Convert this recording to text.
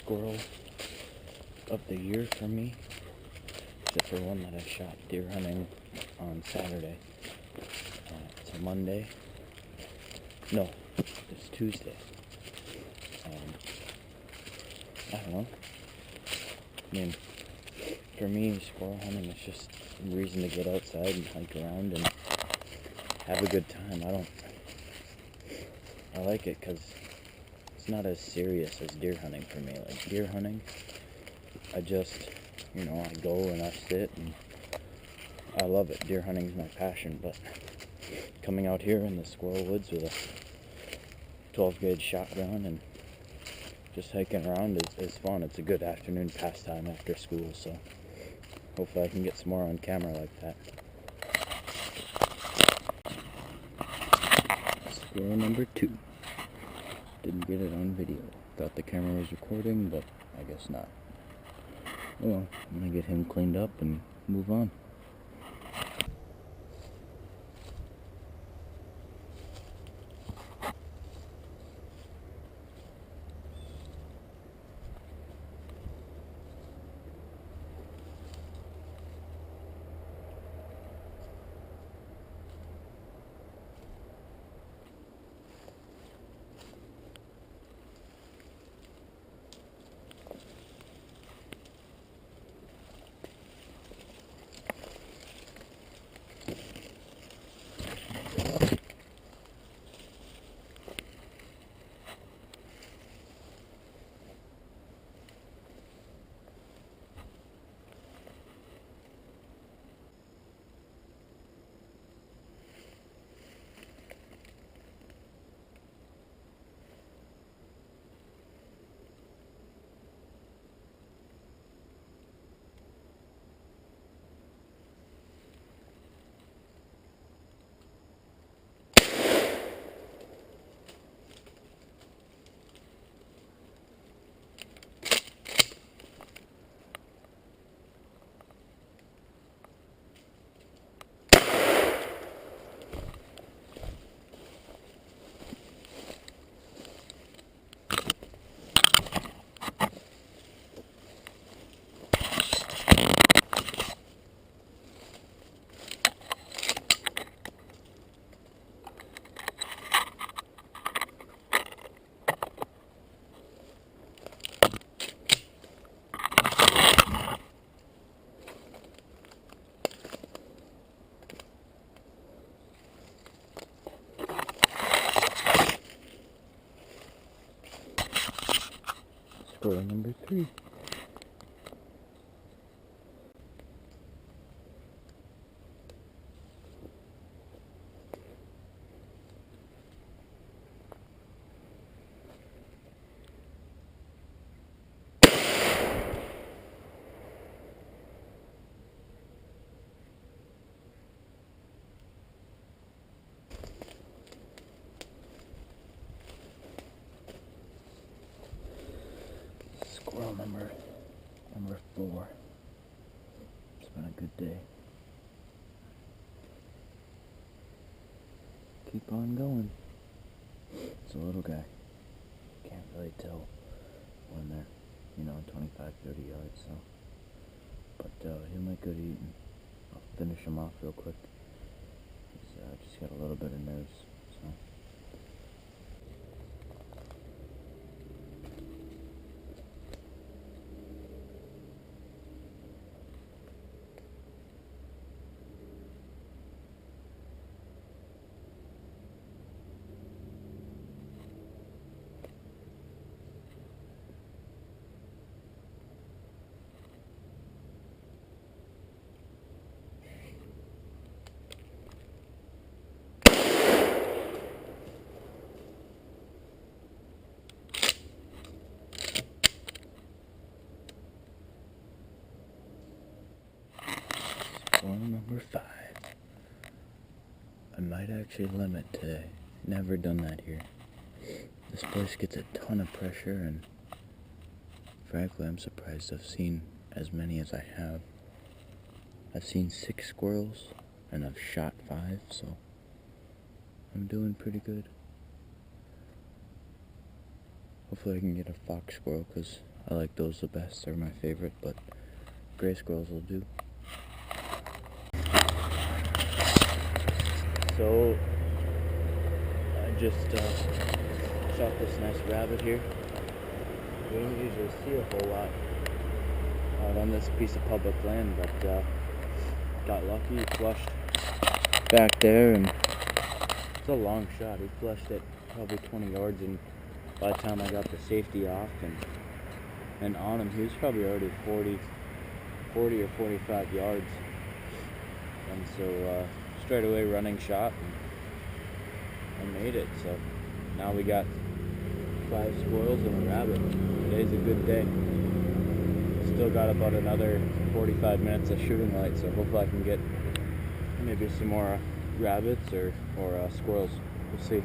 squirrel of the year for me, except for one that I shot deer hunting on Saturday. It's a Monday. No, it's Tuesday. I don't know. I mean, for me, squirrel hunting is just a reason to get outside and hike around and have a good time. I like it because it's not as serious as deer hunting for me. Like deer hunting, I just, I go and I sit and I love it. Deer hunting is my passion, but coming out here in the squirrel woods with a 12 gauge shotgun and just hiking around is fun. It's a good afternoon pastime after school, so hopefully I can get some more on camera like that. Squirrel number 2. Didn't get it on video. Thought the camera was recording, but I guess not. Oh well, I'm gonna get him cleaned up and move on. Squirrel number 3. Squirrel number 4. It's been a good day. Keep on going. It's a little guy. Can't really tell when they're, 25, 30 yards, so. But he'll make good eating. I'll finish him off real quick. He's just got a little bit of nerves, so. Squirrel number 5. I might actually limit today. Never done that here. This place gets a ton of pressure, and frankly I'm surprised I've seen as many as I have. I've seen 6 squirrels and I've shot 5, so I'm doing pretty good. Hopefully I can get a fox squirrel, because I like those the best. They're my favorite, but gray squirrels will do. So I just shot this nice rabbit here. We don't usually see a whole lot out on this piece of public land, but got lucky. He flushed back there, and it's a long shot. He flushed it probably 20 yards, and by the time I got the safety off and on him, he was probably already 40 or 45 yards. And so straight away running shot, and I made it. So now we got 5 squirrels and a rabbit. Today's a good day. Still got about another 45 minutes of shooting light, so hopefully I can get maybe some more rabbits or squirrels. We'll see.